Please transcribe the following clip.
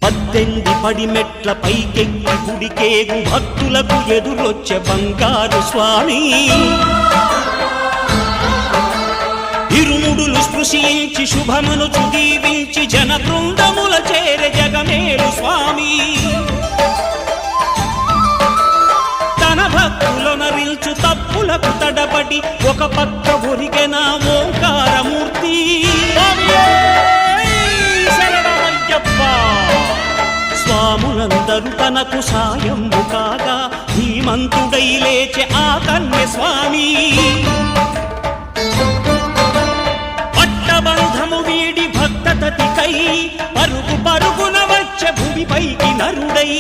18 పడిమెట్ల పైకెక్కి గుడికేగు భక్తులకు ఎదురొచ్చే బంగారు స్వామి ఇరుముడులు స్పృశించి శుభమనుచు దీవించి జన బృందముల చేరే జగమేలు స్వామి తన భక్తులనరిల్చు తప్పులకు తడబడి ఒక పక్క ఒరిగెన ఓంకారమూర్తి స్వాములందరూ తనకు సాయము కాగా ధీమంతుడై లేచే ఆ కన్య స్వామి పట్టబంధము వీడి భక్తతతికై పరుగు పరుగున వచ్చే భూమిపైకి నరుడై